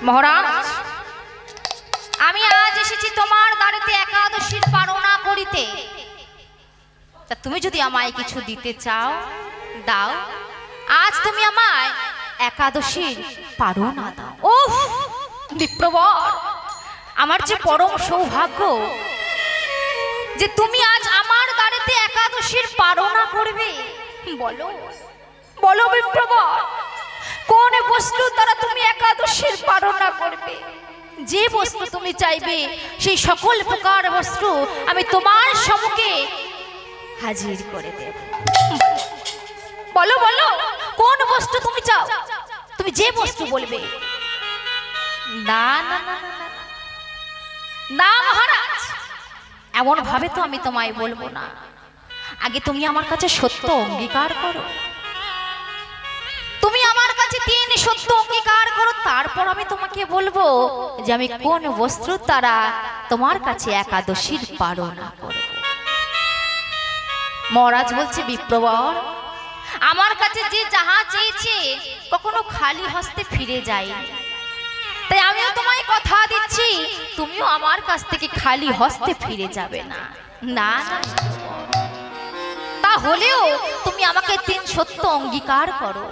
মহারাজ, আমি আজ এসেছি তোমার দ্বারেতে একাদশীর পারণা করিতে। তা তুমি যদি আমায় কিছু দিতে চাও দাও। আজ তুমি আমায় একাদশীর পারণা দাও। ওহ বিপ্রবর, আমার যে পরম সৌভাগ্য যে তুমি আজ আমার দ্বারেতে একাদশীর পারণা করবে। বলো বলো বিপ্রবর, কোন বস্তু দ্বারা তুমি একাদশীর পারণা করবে? যে বস্তু তুমি চাইবে সেই সকল প্রকার বস্তু আমি তোমার সম্মুখে হাজির করে দেব। বলো বলো, কোন বস্তু তুমি চাও? তুমি যে বস্তু বলবে। না না না না মহারাজ, এমন ভাবে তো আমি তোমায় বলবো না। আগে তুমি আমার কাছে সত্য অঙ্গীকার করো। তুমি আমার কাছে তিন সত্য অঙ্গীকার করো, তারপর আমি তোমাকে বলবো যে আমি কোন বস্ত্র দ্বারা তোমার কাছে একাদশীর পারণা করব। মহারাজ বলছে, বিপ্রবর, আমার কাছে যে যাহা চেয়েছে কখনো খালি হস্তে ফিরে যায়নি। তাই আমিও তোমায় কথা দিচ্ছি, তুমিও আমার কাছ থেকে খালি হস্তে ফিরে যাবে না। না না, তাহলেও তুমি আমাকে তিন সত্য অঙ্গীকার করো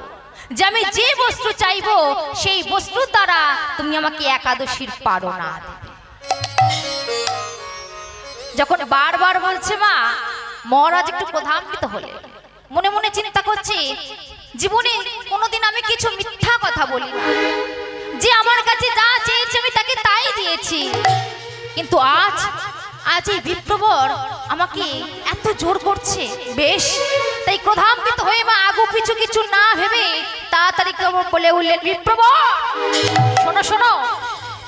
যে আমি যে বস্তু চাইবো সেই বস্তু দ্বারা তুমি আমাকে একাদশীর পারণা দেবে। যখন বারবার বলছে মা, মহারাজ একটু ক্রোধান্বিত হলে মনে মনে চিন্তা করছে, জীবনে কোনোদিন আমি কিছু মিথ্যা কথা বলি না। যে আমার কাছে যা চেয়েছে আমি তাকে তাই দিয়েছি, কিন্তু আজ এই বিপ্রবর আমাকে এত জোর করছে। বেশ, তাই ক্রোধান্বিত হয়ে মা আগু পিছু কিছু না ভেবে তাড়াতাড়ি বলে উঠলেন, বিপ্রবর শোনো শোনো,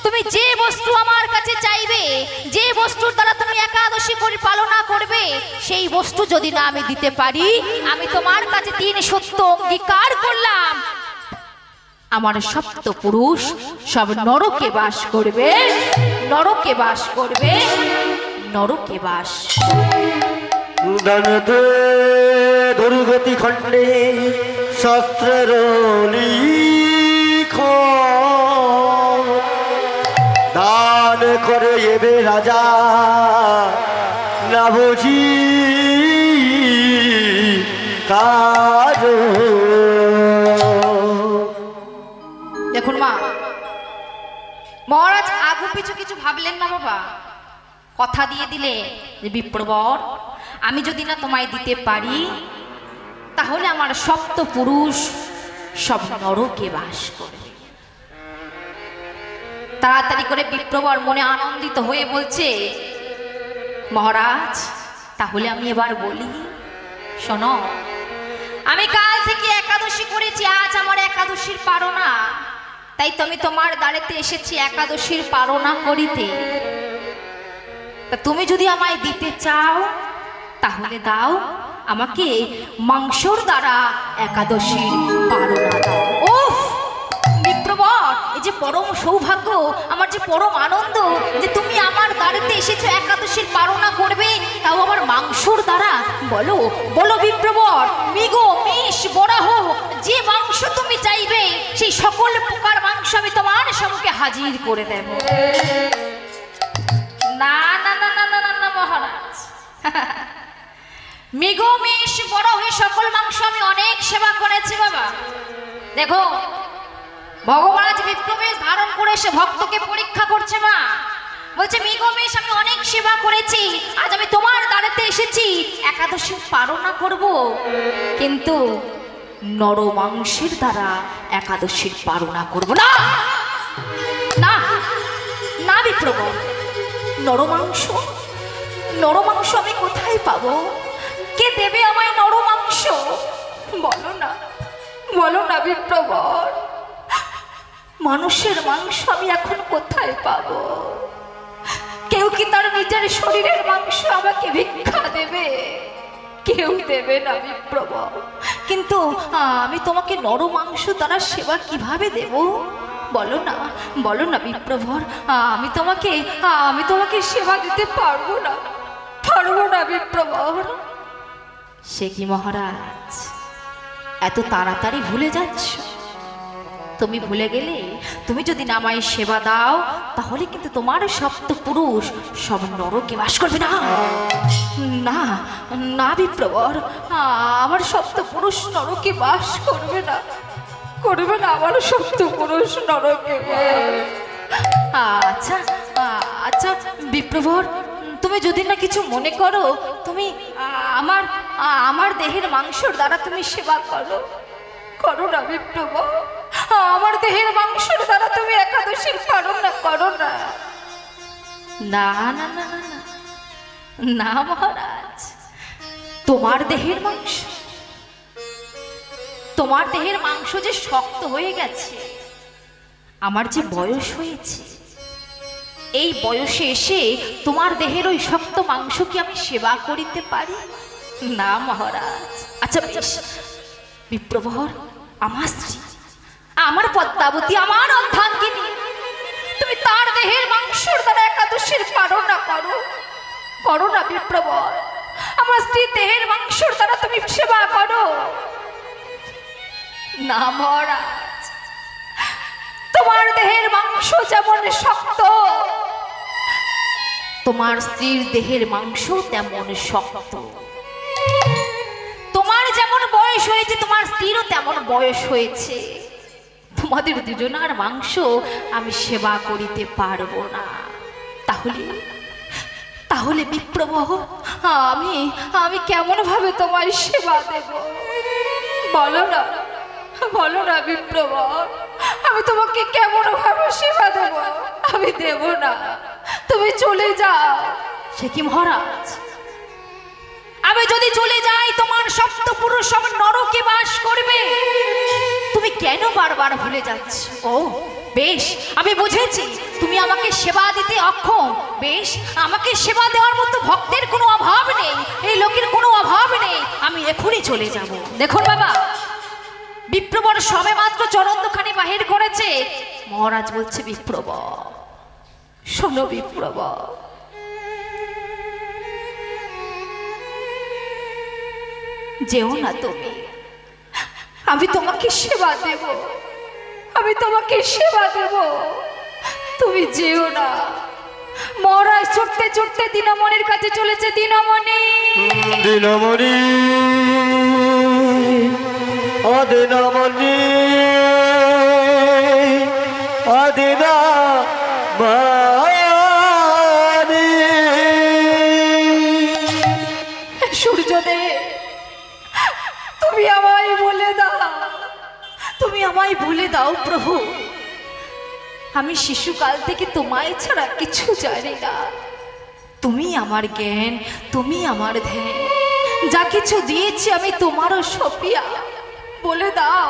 তুমি যে বস্তু আমার কাছে চাইবে, যে বস্তুর দ্বারা তুমি একাদশী করে পালনা করবে, সেই বস্তু যদি না আমি দিতে পারি, আমি তোমার কাছে তিন সত্য অঙ্গীকার করলাম, আমার সপ্ত পুরুষ সব নরকে বাস করবে, নরকে বাস করবে, নরকে বাস। দুর্গতি খণ্ডে শস্ত্রের দান করে এবে রাজা না বুঝি কাজ। দেখুন মা, মহারাজ আগু পিছু কিছু ভাবলেন না বাবা, কথা দিয়ে দিলে যে বিপ্রবর, আমি যদি না তোমায় দিতে পারি তাহলে আমার সপ্ত পুরুষ সব নরকে বাস করবে। তাড়াতাড়ি করে বিপ্রবর মনে আনন্দিত হয়ে বলছে, মহারাজ তাহলে আমি এবার বলি, শোনো, আমি কাল থেকে একাদশী করেছি, আজ আমার একাদশীর পারণা, তাই তো আমি তোমার দ্বারেতে এসেছি একাদশীর পারণা করিতে। তা তুমি যদি আমায় দিতে চাও তাহলে দাও, আমাকে মাংসর দ্বারা একাদশীর পারণা দাও। ওহ বিপ্রবর, এই যে পরম সৌভাগ্য, আমার যে পরম আনন্দ যে তুমি আমার দ্বারেতে এসেছো একাদশীর পারণা করবে, তাও আবার মাংসর দ্বারা। বলো বলো বিপ্রবর, মৃগ মেষ বরাহ যে মাংস তুমি চাইবে সেই সকল প্রকার মাংস আমি তোমার সম্মুখে হাজির করে দেব। না না না না না না মহারাজ, মৃগ মেষ বরাহ সকল মাংস আমি অনেক সেবা করেছি বাবা। দেখো, ভগবান আজ বিপ্রবেশ ধারণ করে এসে ভক্তকে পরীক্ষা করছে। মা বলছে, মৃগমেশ আমি অনেক সেবা করেছি, আজ আমি তোমার দ্বারেতে এসেছি একাদশী পারণা করব, কিন্তু নর মাংসের দ্বারা একাদশীর পারণা করব না। না না বিপ্রবর, নরমাংস নরমাংস আমি কোথায় পাবো? কে দেবে আমায় নরমাংস? বলো না, বলো না বিপ্রবর, মানুষের মাংস আমি এখন কোথায় পাবো? কেউ কি তার নিজের শরীরের মাংস আমাকে ভিক্ষা দেবে? কেউ দেবে না বিপ্রবর, কিন্তু আমি তোমাকে নর মাংস দ্বারা সেবা কিভাবে দেব? বলো না, বলো না বিপ্রবর, আমি তোমাকে সেবা দিতে পারবো না, পারবো না বিপ্রবর। সে কি মহারাজ, এত তাড়াতাড়ি ভুলে যাচ্ছ? তুমি ভুলে গেলে? তুমি যদি না আমায় সেবা দাও তাহলে কিন্তু তোমার সপ্ত পুরুষ সব নরকে বাস করবে না। না না বিপ্রবর, আমার সপ্ত পুরুষ নরকে বাস করবে না, করবে না আমার সপ্ত পুরুষ নরকে। আচ্ছা আচ্ছা বিপ্রবর, তুমি যদি না কিছু মনে করো, তুমি আমার আমার দেহের মাংসর দ্বারা তুমি সেবা করো, করো না বিপ্রবর। আমার দেহের মাংসর দ্বারা তুমি একাদশীর পালন না, করো না। না না না না না না মহারাজ, তোমার দেহের মাংস, তোমার দেহের মাংস যে শক্ত হয়ে গেছে, আমার যে বয়স হয়েছে, এই বয়সে এসে তোমার দেহের ওই শক্ত মাংস কি আমি সেবা করিতে পারি? না মহারাজ। আচ্ছা বেশ, বিপ্রবর আমার স্ত্রী, আমার পদ্মাবতী, আমার অর্ধাঙ্গিনী, তুমি তার দেহের মাংসর দ্বারা একাদশীর পালন না করো, করো না বিপ্রবর। আমার স্ত্রী দেহের মাংসর দ্বারা তুমি সেবা করো না মহারাজ। তোমার দেহের মাংস যেমন শক্ত, তোমার স্ত্রীর দেহের মাংস তেমন শক্ত। তোমার যেমন বয়স হয়েছে তোমার স্ত্রীরও তেমন বয়স হয়েছে, তোমাদের দুজনার মাংস আমি সেবা করিতে পারবো না। তাহলে তাহলে বিপ্রবহ, আমি আমি কেমন ভাবে তোমায় সেবা দেব? বলো না, বলো না বিপ্রবহ, আমি তোমাকে কেমন ভাবে সেবা দেব? আমি দেব না, তুমি চলে যাও। সে কি মহারাজ, আমি যদি চলে যাই তোমার সপ্ত পুরুষ সব নরকে বাস করবে, তুমি কেন বারবার ভুলে যাচ্ছ? ও বেশ, আমি বুঝেছি তুমি আমাকে সেবা দিতে অক্ষম। বেশ, আমাকে সেবা দেওয়ার মতো ভক্তের কোনো অভাব নেই, এই লোকের কোনো অভাব নেই, আমি এখনই চলে যাব। দেখুন বাবা, বিপ্রবর সবে মাত্র চরণখানি বাহির করেছে, মহারাজ বলছে বিপ্রবর, শোনো বিপ্রবর, যেও না তুমি, আমি তোমাকে সেবা দেব, আমি তোমাকে সেবা দেব, তুমি যেও না। মহারাজ ছুটতে ছুটতে দিনমণির কাছে চলেছে। দিনমণি, দিনমণি, ও দিনমণি, ও দিনমণি। সূর্যদেব, তুমি আমায় বলে দাও, তুমি আমায় বলে দাও প্রভু, আমি শিশুকাল থেকে তোমায় ছাড়া কিছু জানি না। তুমি আমার জ্ঞান, তুমি আমার ধ্যান, যা কিছু দিয়েছি আমি তোমারও সপিয়া। বলে দাও,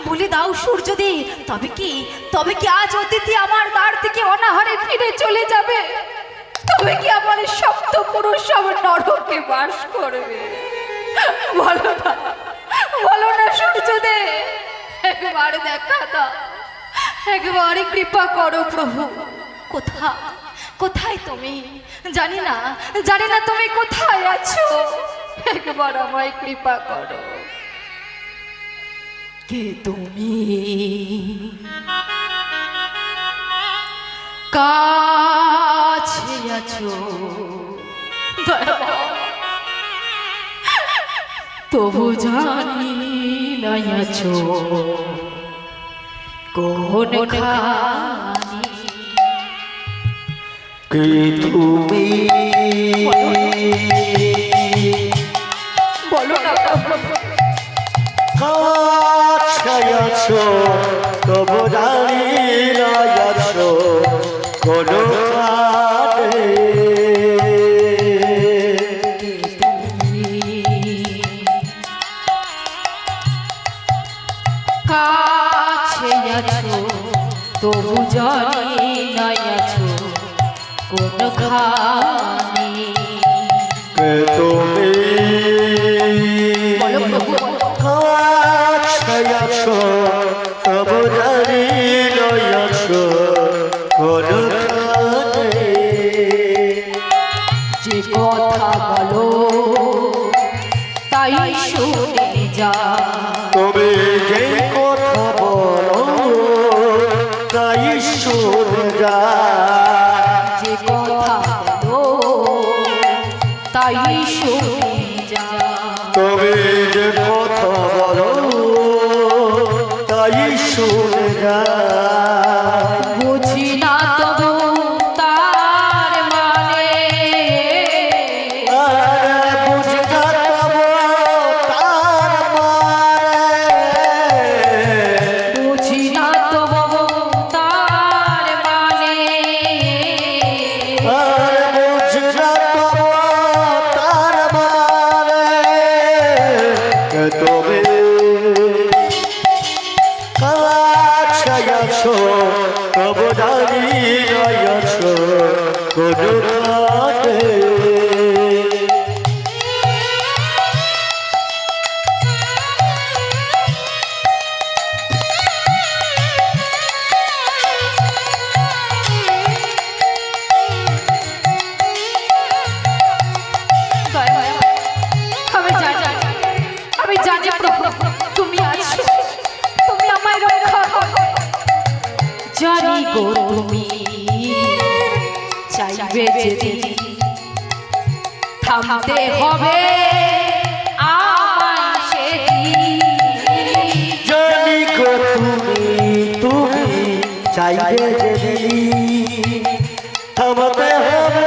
বলে দাও সূর্যদেব, তবে কি আজ অতিথি আমার দ্বার থেকে অনাহারে ফিরে চলে যাবে? তবে কি আমার সপ্ত পুরুষ সব নরকে বাস করবে? বলো না, বলো না সূর্যদেব, একবার দেখা দাও, একবারই কৃপা করো প্রভু। কোথায়, কোথায় তুমি? জানি না, জানি না তুমি কোথায় আছো, একবার আমায় কৃপা করো। কে তুমি? কাছে আছো তবু জানি না আছো কোনখানি। কে তুমি? বলো না, কাছে আছো তবু জানি না আছো কোনখানে। কাছে আছো তবু জানি না আছো কোনখানি। কে তুমি? বলো প্রভু, কাছে আছো তবু জানি না আছো কোনখানে। যে কথা বলো তাই শুনে যা, তুমি যে কথা বলো যায় বুঝি না তবু তার মানে আর বুঝি না তবু তার মানে বুঝি না তবু তার মানে আর বুঝি না তবু তার মানে তবে কাছে আছো তবু দাঁড়িয়ে আছো কোনো কাজে আমি জানি প্রভু তুমি আছো, তুমি আমায় রক্ষা করো। জানি গো তুমি চাইবে যেদিন থামতে হবে আমায় সেদিন। জানি গো তুমি চাইবে যেদিন থামতে হবে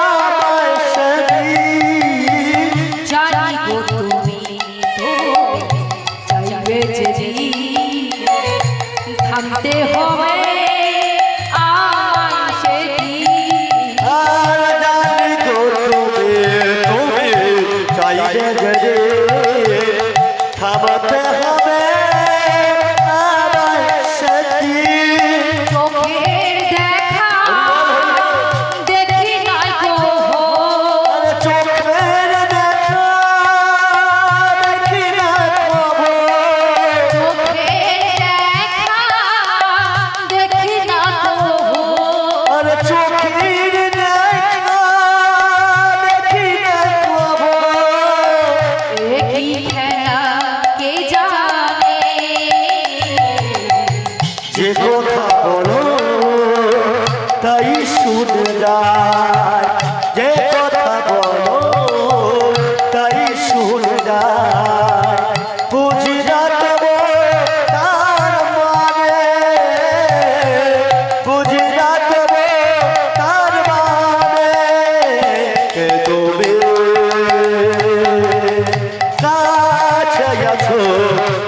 আমায় সেদিন জানি গো তুমি চাইবে যেদিন থামতে হবে আমায় সেদিন। আর জানি গো তুমি চাইবে যেদিন থামতে হবে আমায় সেদিন চোখের দেখা দেখি নাই গো আর চোখের দেখা দেখি না কবো চোখের দেখা দেখি না গো আর চোখের দেখা দেখি না কবো একই খেলা কে জানে যে কথা বলো তাই শুনে যায় যে কথা বলো তাই শুনে যায় বুঝি না তবু তার মানে বুঝি না তবু তার মানে তুমি কাছে আছো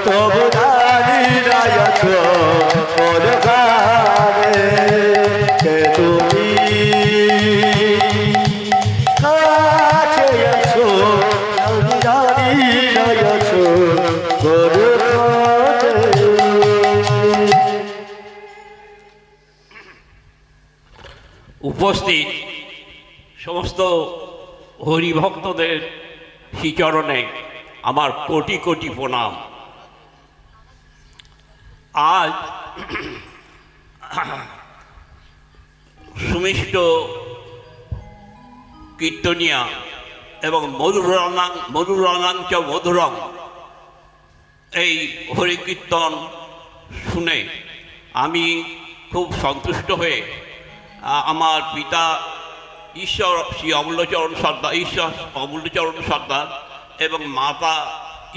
তবু দাঁড়িয়ে আছো কোন গানে তুমি কাছে আছো দাঁড়িয়ে আছো কোন গানে উপস্থিত সমস্ত হরিভক্তদের শ্রীচরণে আমার কোটি কোটি প্রণাম। আজ সুমিষ্ট কীর্তনিয়া এবং মধুরানাঞ্চ মধুরম এই হরিকীর্তন শুনে আমি খুব সন্তুষ্ট হয়ে আমার পিতা ঈশ্বর শ্রী অমূল্যচরণ সর্দার ঈশ্বর অমূল্যচরণ সর্দার এবং মাতা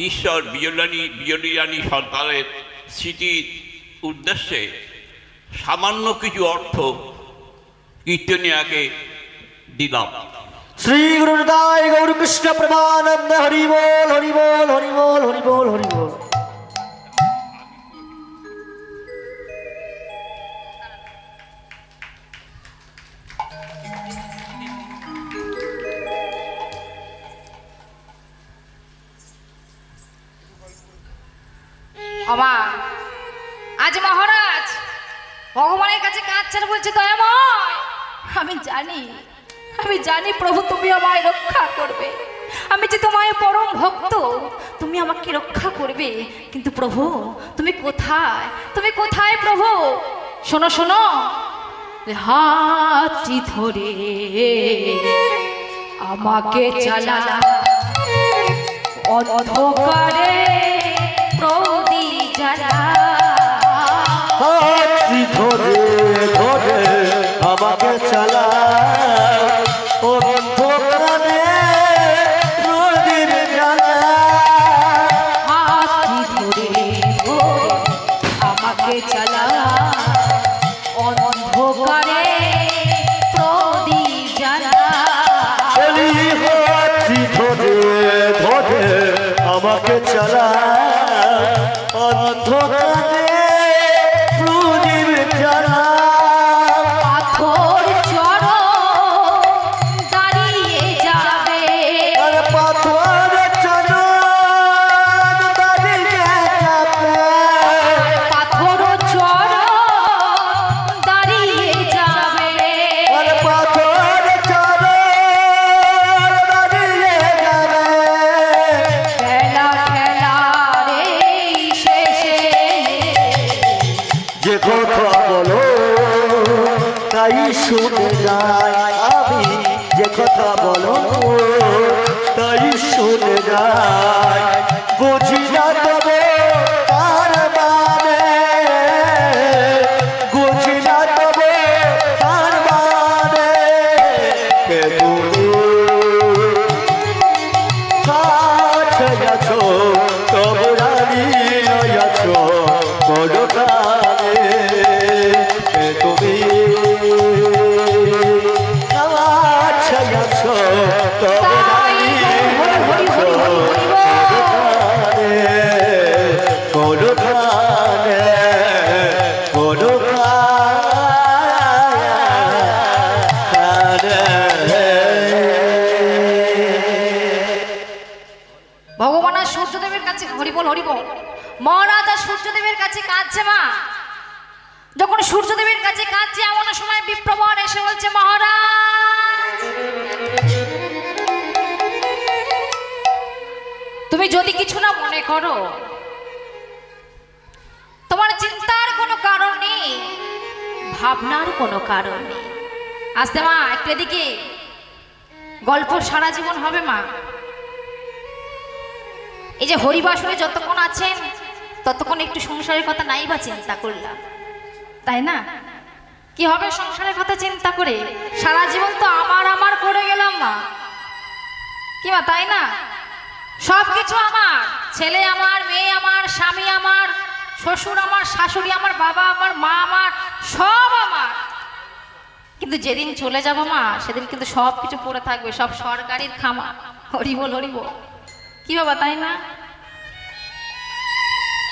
ঈশ্বর বিজয়রানী সর্দারের স্মৃতির উদ্দেশ্যে সামান্য কিছু অর্থ কীর্তনিয়াকে দিলাম। শ্রী গুরুদায় গৌরকৃষ্ণ প্রেমানন্দ হরি বল হরি বল হরি বল হরি বল হরি বল। আমা আজ মহারাজ ভগবানের কাছে কাঁদছেন, বলছে দয়াময় আমি জানি প্রভু তুমি আমায় রক্ষা করবে, আমি যে তোমায় পরম ভক্ত, তুমি আমাকে রক্ষা করবে, কিন্তু প্রভু তুমি কোথায় প্রভু? শোনো শোনো, হাতটি ধরে আমাকে চালা অন্ধকারে প্রদীপ জ্বালা। হাতটি ধরে ধরে আমাকে চালা অন্ধকারে প্রদীপ জ্বালা। হাতটি ধরে ধরে চালা অন্ধকারে প্রদীপ জ্বালা পাথর চরণ দাঁড়িয়ে যাবে আর পাথর চরণ দাঁড়িয়ে যাবে পাথর চরণ দাঁড়িয়ে যাবে আর পাথর চরণ দাঁড়িয়ে যাবে খেলা খেলা রে শেষে যে কথা বলো তাই শুনে যায় আমি যে কথা বলো তাই শুনে যায় বুঝি না তবে তার মানে বুঝি না তবে তার মানে কে তুমি কাছে আছো তবে রানী আছো বড় কানে তুমি কাছে আছো তবে রানী আছো বড় কানে বড় ভগবান আর সূর্যদেবের কাছে হরিবল হরিবল মহারাজ আর সূর্যদেবের কাছে কাঁদছে মা যখন সূর্যদেবের কাছে কাঁদছে এমন সময় বিপ্রবর এসে বলছে মহারাজ তুমি যদি কিছু না মনে করো তোমার চিন্তার কোনো কারণ নেই ভাবনার কোনো কারণ নেই আসতে মা একটু এদিকে গল্প সারা জীবন হবে মা এই যে হরিবাসরে যতক্ষণ আছেন ততক্ষণ একটু সংসারের কথা নাই বা চিন্তা করলাম তাই না কি হবে সংসারের কথা চিন্তা করে সারা জীবন তো আমার আমার করে গেলাম মা কি মা তাই না সবকিছু আমার ছেলে আমার মেয়ে আমার স্বামী আমার শ্বশুর আমার শাশুড়ি আমার বাবা আমার মা আমার সব আমার কিন্তু যেদিন চলে যাব মা সেদিন কিন্তু সব কিছু পড়ে থাকবে সব সরকারির খামা হরিবল হরিবল কি বাবা তাই না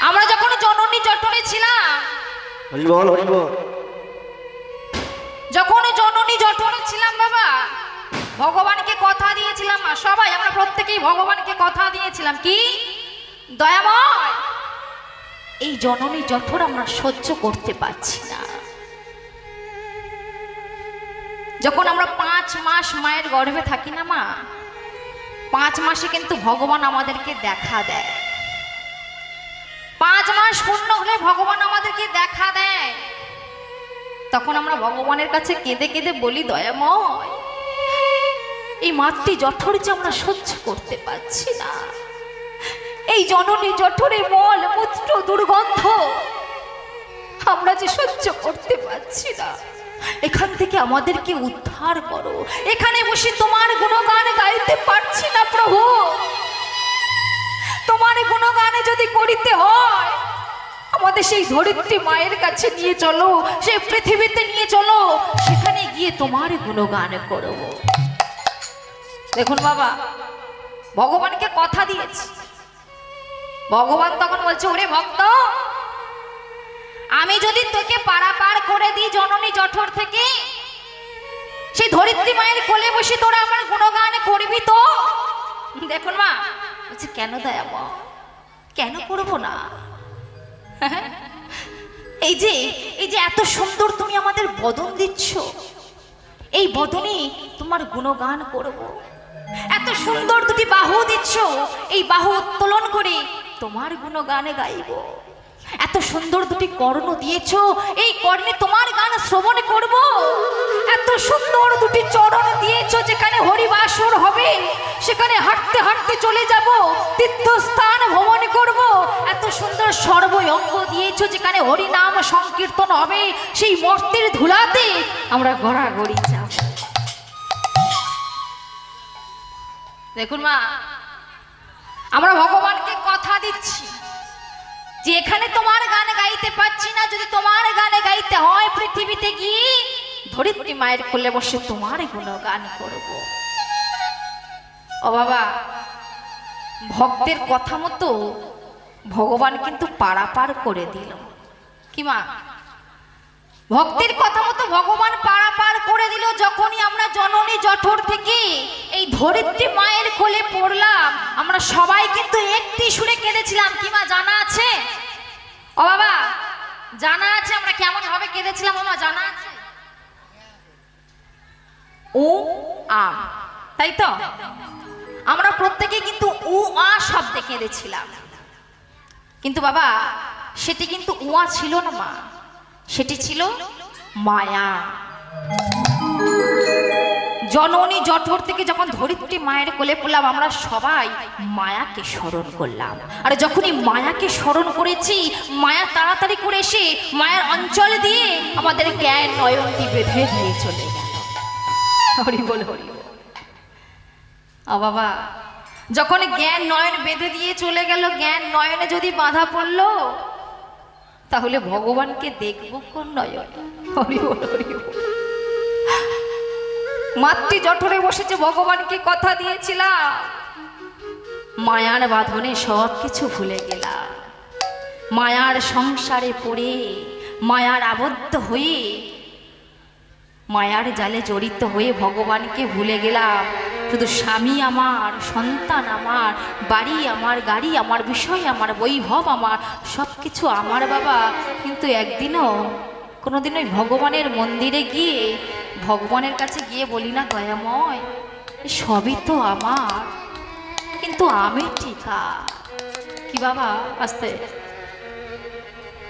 আমরা যখন জননী জঠরে ছিলাম হরিবল হরিবল যখন জননী জঠরে ছিলাম বাবা ভগবানকে কথা দিয়েছিলাম মা সবাই আমরা প্রত্যেকেই ভগবানকে কথা দিয়েছিলাম কি দয়াময় এই জননী জঠর আমরা সহ্য করতে পারছি না যখন আমরা 5 মাস মায়ের গর্ভে থাকি না মা 5 মাসে কিন্তু ভগবান আমাদেরকে দেখা দেয় 5 মাস পূর্ণ হলে ভগবান আমাদেরকে দেখা দেয় তখন আমরা ভগবানের কাছে কেঁদে কেঁদে বলি দয়াময় এই মাতৃ জঠর যে আমরা সহ্য করতে পারছি না এই জননী জঠরে মল মূত্র দুর্গন্ধ আমরা যে সহ্য করতে পারছি না এখান থেকে আমাদেরকে উদ্ধার করো এখানে বসে তোমার গুণগান গাইতে পারছি না প্রভু তোমার গুণগান যদি করিতে হয় আমাদের সেই ধরিত্রী মায়ের কাছে নিয়ে চলো সেই পৃথিবীতে নিয়ে চলো সেখানে গিয়ে তোমার গুণগান করব দেখুন বাবা ভগবানকে কথা দিয়েছি ভগবান তখন বলছে ওরে ভক্ত আমি যদি তোকে পারাপার করে দিই জননী জঠর থেকে সেই ধরিত্রী মায়ের কোলে বসে তোরা আমার গুণগান করবি তো দেখুন মা বলছে কেন দয়ামা কেন করবো না এই যে এত সুন্দর তুমি আমাদের বদন দিচ্ছ এই বদনে তোমার গুণগান করব এত সুন্দর দুটি বাহু দিচ্ছ এই বাহু উত্তোলন করে তোমার গুণগান গাইব এত সুন্দর দুটি কর্ণ দিয়েছো এই কর্ণে তোমার গান শ্রবণ করব এত সুন্দর দুটি চরণ দিয়েছো যেখানে হরিবাসর হবে সেখানে হাঁটতে হাঁটতে চলে যাব তীর্থস্থান ভ্রমণ করব এত সুন্দর সর্বঙ্গ দিয়েছো যেখানে হরি নাম সংকীর্তন হবে সেই মূর্তির ধুলাতে আমরা গড়াগড়ি যাব দেখুন মা আমরা ভগবানকে কথা দিচ্ছি যে এখানে তোমার গান গাইতে পাচ্ছি না যদি তোমার গানে গাইতে হয় পৃথিবীতে গিয়ে ধরিত্রী মায়ের কোলে বসে তোমার গুণগান করব ও বাবা ভক্তের কথা মতো ভগবান কিন্তু পারাপার করে দিল। কি মা, ভক্তের কথা মতো ভগবান পারাপার করে দিল। যখনই আমরা জননী জঠর থেকে এই ধরিত্রী মায়ের কোলে পড়লাম, আমরা সবাই কিন্তু একটি সুরে কেঁদেছিলাম। কি মা জানা আছে? ও বাবা জানা আছে আমরা কেমন ভাবে কেঁদেছিলাম? ও মা জানা আছে? ও আ, তাই তো? আমরা প্রত্যেকে কিন্তু উ আ শব্দে কেঁদেছিলাম। কিন্তু বাবা সেটি কিন্তু উয়া ছিল না মা, সেটি ছিল মায়া। জননী জঠর থেকে যখন ধরিত্রী মায়ের কোলে পড়লাম, আমরা সবাই মায়াকে স্মরণ করলাম। আর যখনই মায়াকে স্মরণ করেছি, মায়া তাড়াতাড়ি করে এসে মায়ের অঞ্চল দিয়ে আমাদের জ্ঞান নয়নটি বেঁধে দিয়ে চলে গেল। হরি বল, হরি বল। বাবা যখন জ্ঞান নয়ন বেঁধে দিয়ে চলে গেল, জ্ঞান নয়নে যদি বাধা পড়লো, তাহলে ভগবানকে দেখবো কোন নয়ন? হরি বল, হরি বল। মাতৃ জঠরে বসেছে, ভগবানকে কথা দিয়েছিলাম, মায়ার বাঁধনে সব কিছু ভুলে গেলাম। মায়ার সংসারে পড়ে, মায়ার আবদ্ধ হয়ে, মায়ার জালে জড়িত হয়ে ভগবানকে ভুলে গেলাম। শুধু স্বামী আমার, সন্তান আমার, বাড়ি আমার, গাড়ি আমার, বিষয় আমার, বৈভব আমার, সব কিছু আমার বাবা। কিন্তু একদিনও কোনোদিন ওই ভগবানের মন্দিরে গিয়ে ভগবানের কাছে গিয়ে বলি না, দয়াময় সবই তো আমার, কিন্তু আমি টিকা। কি বাবা আস্তে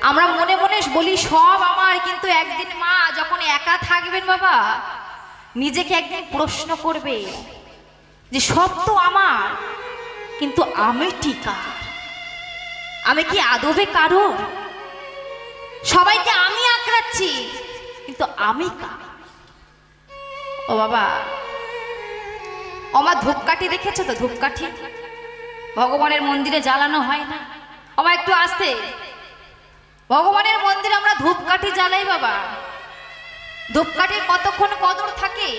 আমরা মনে মনে বলি সব আমার, কিন্তু একদিন মা যখন একা থাকবেন বাবা, নিজেকে একদিন প্রশ্ন করবে যে সব তো আমার, কিন্তু আমি টিকা, আমি কি আদবে কারো? সবাইকে আমি আঁকড়াচ্ছি, কিন্তু আমি কা? ও বাবা, আমার ধূপকাঠি দেখেছো তো? ধূপকাঠি ভগবানের মন্দিরে জ্বালানো হয় না? আমার একটু আসতে, ভগবানের মন্দিরে আমরা ধূপকাঠি জ্বালাই বাবা। ধূপকাঠির কতক্ষণ কদর থাকে?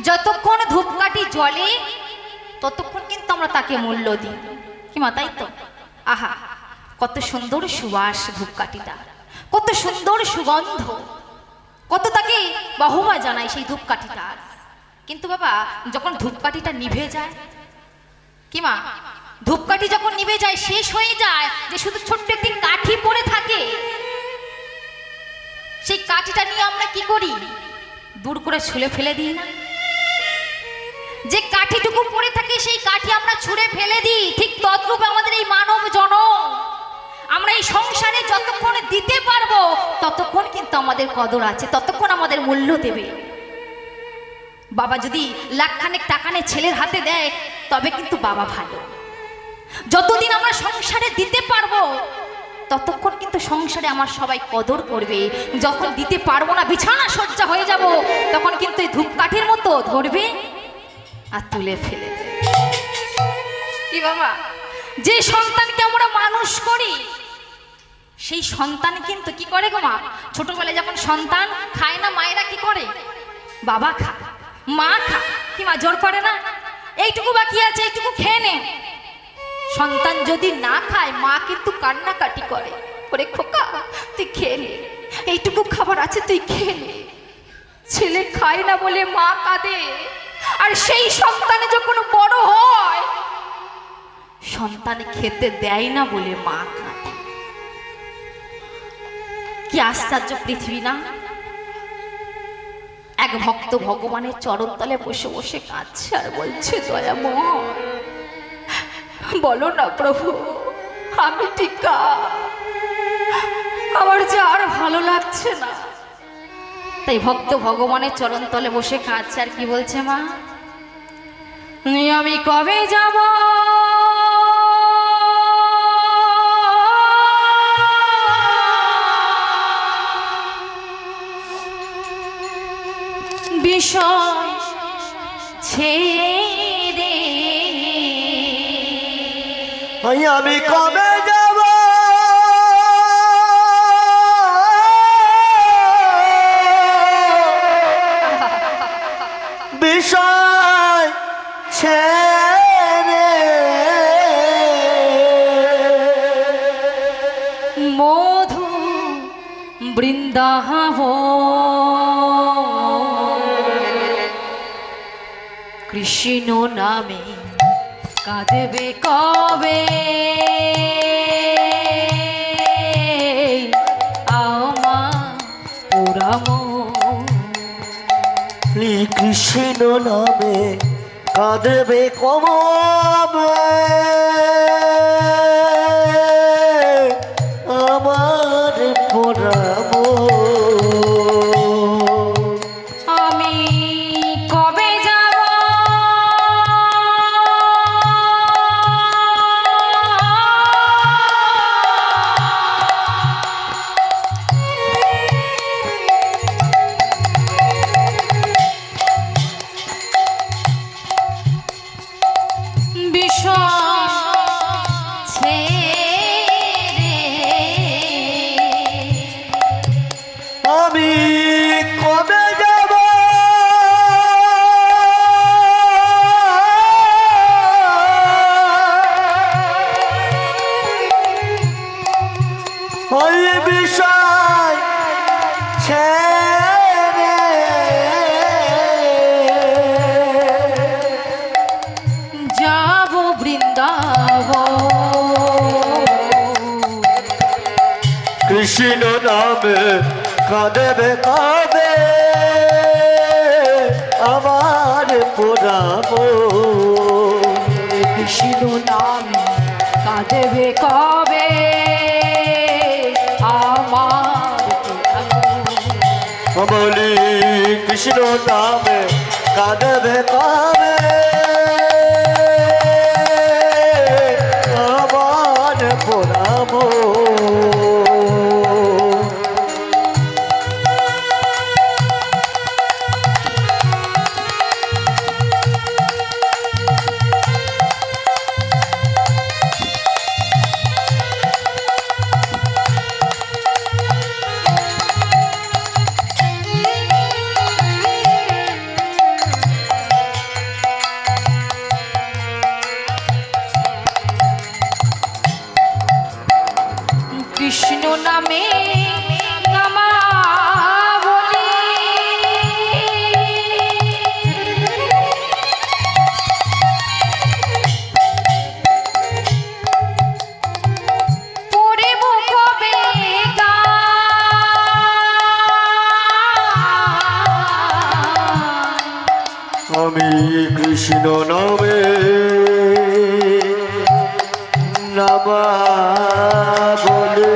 যতক্ষণ ধূপকাঠি জ্বলে ততক্ষণ কিন্তু আমরা তাকে মূল্য দিই। কি মা, তাই তো? আহা কত সুন্দর সুবাস ধূপকাঠিটা, কত সুন্দর সুগন্ধ, কত তাকে বাহবা জানাই সেই ধূপকাঠিটা। কিন্তু বাবা যখন ধূপকাঠিটা নিভে যায়, কি মা, ধূপকাঠি যখন নিভে যায়, শেষ হয়ে যায়, যে শুধু ছোট্ট একটি কাঠি পড়ে থাকে, সেই কাঠিটা নিয়ে আমরা কি করি? দূর করে ছুঁড়ে ফেলে দিই না? যে কাঠিটুকু পড়ে থাকে সেই কাঠি আমরা ছুঁড়ে ফেলে দিই। ঠিক তদ্রূপ আমাদের এই মানব জনম, আমরা এই সংসারে যতক্ষণ দিতে পারবো ততক্ষণ কিন্তু আমাদের কদর আছে, ততক্ষণ আমাদের মূল্য দেবে। বাবা যদি লাখখানেক টাকা নিয়ে ছেলের হাতে দেয়, তবে কিন্তু বাবা ভালো। যতদিন আমরা সংসারে দিতে পারবো ততক্ষণ কিন্তু সংসারে আমার সবাই কদর করবে। যখন দিতে পারবো না, বিছানা সজ্জা হয়ে যাব, তখন কিন্তু এই ধূপকাঠির মতো ধরবে আর তুলে ফেলে দেবে। কি বাবা, যে সন্তানকে আমরা মানুষ করি, সেই সন্তান কিন্তু কি করে গো মা? ছোটবেলায় যখন সন্তান খায় না, মায়েরা কি করে? বাবা খা, মা খা, কি মা জোর করে না? এইটুকু বাকি আছে, এইটুকু খেয়ে নে। সন্তান যদি না খায়, মা কিন্তু কান্নাকাটি করে, ওরে খোকা তুই খেয়ে নে, এইটুকু খাবার আছে তুই খেয়ে নে। ছেলে খায় না বলে মা কাঁদে, আর সেই সন্তানে যখন বড় হয়, সন্তান খেতে দেয় না বলে মা কাঁদে। কি আশ্চর্য পৃথিবী না? এক ভক্ত ভগবানের চরণতলে বসে বসে কাঁদছে আর বলছে, দয়াময় বলো না প্রভু, আমি টিকা, আমার যে আর ভালো লাগছে না। তাই ভক্ত ভগবানের চরণতলে বসে কাঁদছে আর কি বলছে, মা আমি কবে যাব বিষয় ছেড়ে, আমি কবে যাব বিষয় ছেড়ে, বৃন্দাবন কৃষ্ণ নামে কাঁদবে কবে আমার পুরাম কৃষ্ণ নামে কাঁদবে কবে আমার পোড়াম আমি কবে যাব আমি কবে যাব ওই বিষয় ছেড়ে যাব বৃন্দাবন কৃষ্ণ নামে কাঁদবে কবে আমার পোড়াব কৃষ্ণ নামে কাঁদবে কবে আমার বলি কৃষ্ণ নামে কাঁদবে কবে আমার পোড়াব কৃষ্ণ নামে নামা বলি পরে মুখবে আমি কৃষ্ণ নামে নামা বলে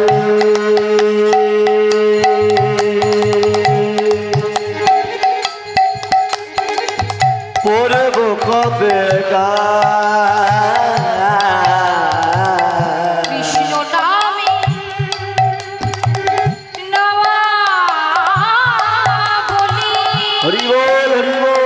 পড়ব কবে কৃষ্ণ নামে নামা বলি হরি বল হরি বল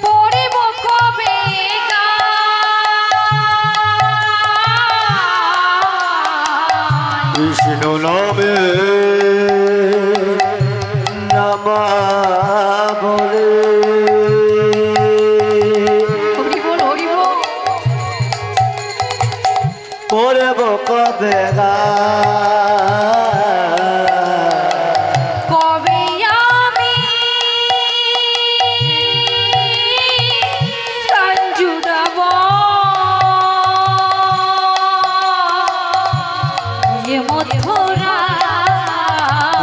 পরে মুখবে কৃষ্ণ নামে নামা বলে হরি বল হরি বল পড়ব কবে কবে আমি প্রাণ জুড়াব এ মথুরা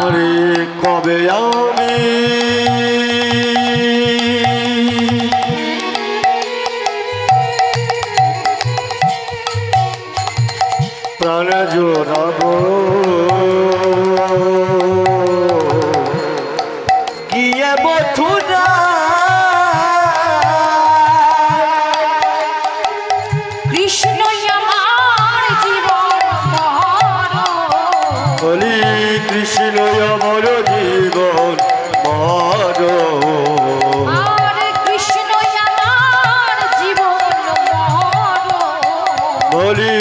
ওরে কবে আমি প্রাণ জোড়াব গিয়ে মথুরা কৃষ্ণ আমার জীবন মহর বলি কৃষ্ণ আমার জীবন মর আর কৃষ্ণ আমার জীবন মহর বলি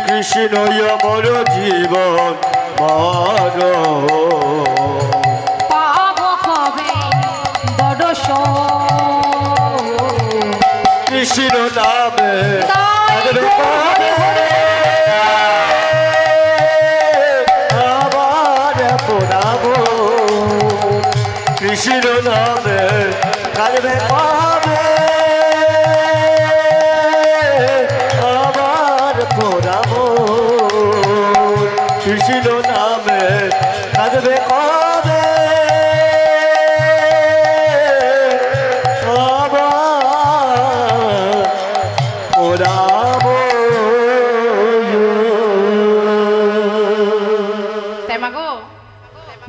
কৃষ্ণ আমার জীবন মর পাব কবে দর্শন কৃষ্ণ নামে কাঁদবে কবে আমার প্রণাম কৃষ্ণ নামে কাঁদবে কবে আমার প্রণাম কৃষ্ণ নামে কাঁদবে কবে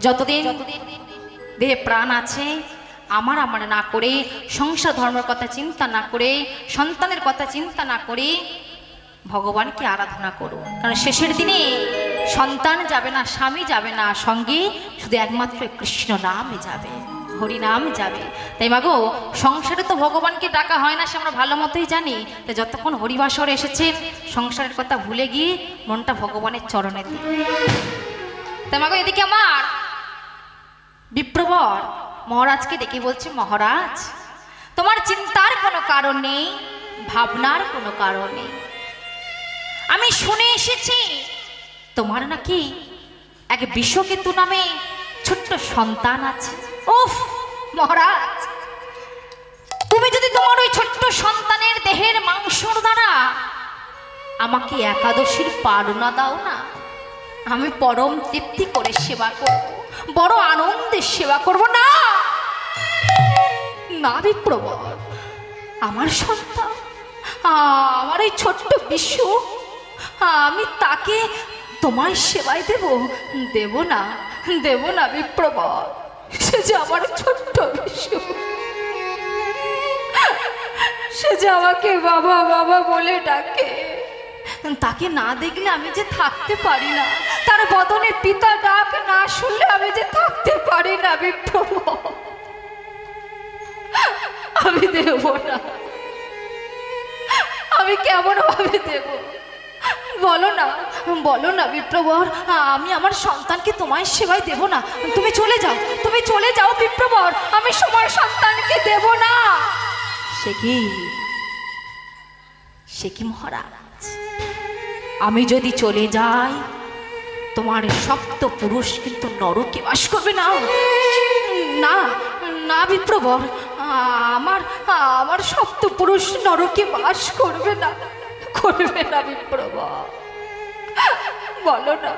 যতদিন দেহে প্রাণ আছে আমার না করে সংসার ধর্মের কথা চিন্তা না করে সন্তানের কথা চিন্তা না করে ভগবানকে আরাধনা করো, কারণ শেষের দিনে সন্তান যাবে না, স্বামী যাবে না, সঙ্গে শুধু একমাত্র কৃষ্ণ নামে যাবে, হরিনাম যাবে। তাই মাগো সংসারে তো ভগবানকে ডাকা হয় না, সে আমরা ভালো মতোই জানি। তাই যতক্ষণ হরিবাসরে এসেছেন সংসারের কথা ভুলে গিয়ে মনটা ভগবানের চরণে দিই। তাই মাগো এদিকে আমার বিপ্রবর মহারাজকে ডেকে বলছে, মহারাজ তোমার চিন্তার কোনো কারণ নেই, ভাবনার কোনো কারণ নেই। আমি শুনে এসেছি তোমার নাকি এক বিশ্বকেতু নামে ছোট্ট সন্তান আছে। উফ মহারাজ, তুমি যদি তোমার ওই ছোট্ট সন্তানের দেহের মাংসর দ্বারা আমাকে একাদশীর পালনা দাও না, আমি পরম তৃপ্তি করে সেবা করব, বড় আনন্দের সেবা করব। না না বিপ্রবর, আমার সন্তান, আমার এই ছোট্ট বিশ্ব, আমি তাকে তোমার সেবায় দেব না বিপ্রবর। সে যে আমার ছোট্ট বিশ্ব, সে যে আমাকে বাবা বাবা বলে ডাকে, তাকে না দেখলে আমি যে থাকতে পারি না, তার বদনে পিতা ডাক না শুনলে আমি যে থাকতে পারি না বিপ্রবর। আমি দেব না, আমি কেমন ভাবে দেব? বলো না বিপ্রবর, আমি আমার সন্তানকে তোমার সেবায় দেব না। তুমি চলে যাও বিপ্রবর, আমি সময় সন্তানকে দেব না। সে কি মহারাজ, আমি যদি চলে যাই তোমার সপ্ত পুরুষ কিন্তু নরকে বাস করবে না। না না বিপ্রবর, আমার সপ্ত পুরুষ নরকে বাস করবে না বিপ্রবর। বলো না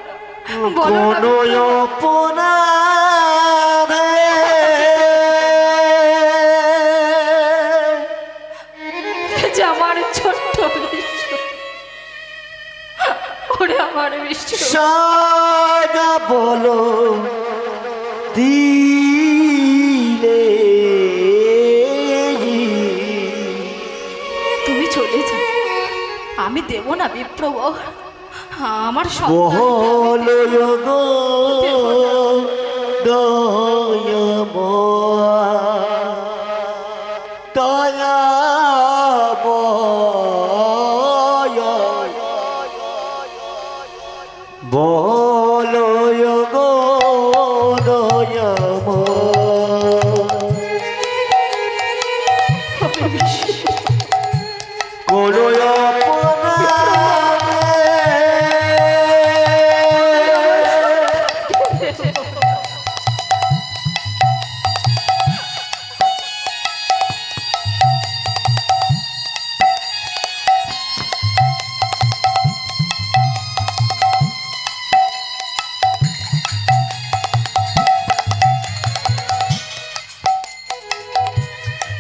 যে আমার ছোট্ট বিশ্ব, ওরে আমার বিশ্ব সাদা বলো দিলে তুমি চলে যাও, আমি দেব না বিপ্রবর। আমার বলো গো দয়াম করো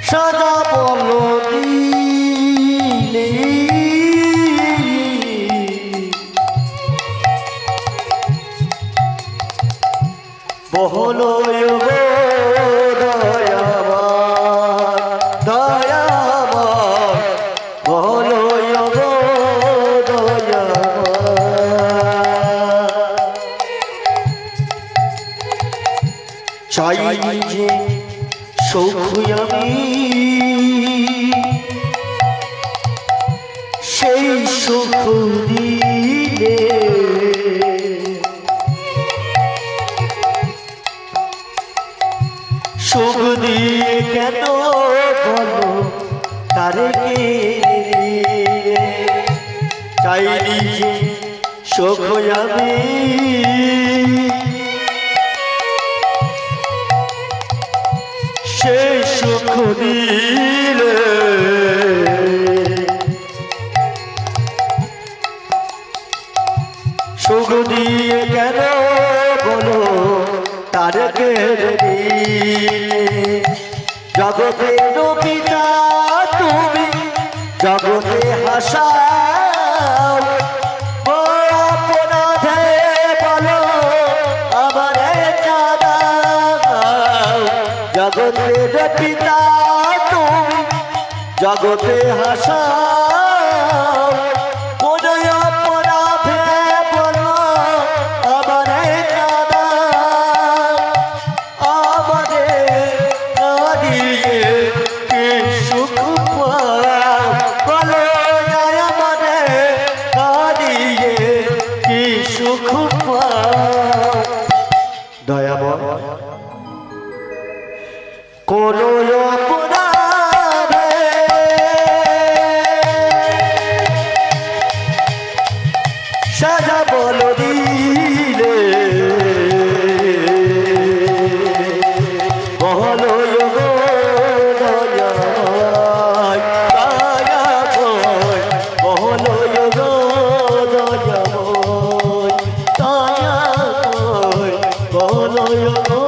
সাদা বলো দিলে বহলো দয়াময় বহলো চাই যে সুখ আমি সেই সুখ দিলে সুখ দিয়ে কেন বলো তারে কে চাইনি যে সুখ আমি সে সুখ দিলে সুখ দিয়ে কেন বলো তার কেড়ে জগতের পিতা তুমি জগতে হাসাও অপরাধে বলো আমার কাদাও জগতের পিতা তুমি জগতে হাসাও কোন অপরাধে বলো আমার কাদাও আমারে কাঁদিয়ে কি সুখ পাও বলো আমারে কাঁদিয়ে কি সুখ পাও দয়াময় কোন অপরাধে সাজা বলো দিলে বলো গো দয়াময় দয়াময় বলো গো দয়াময় দয়াময় বলো গো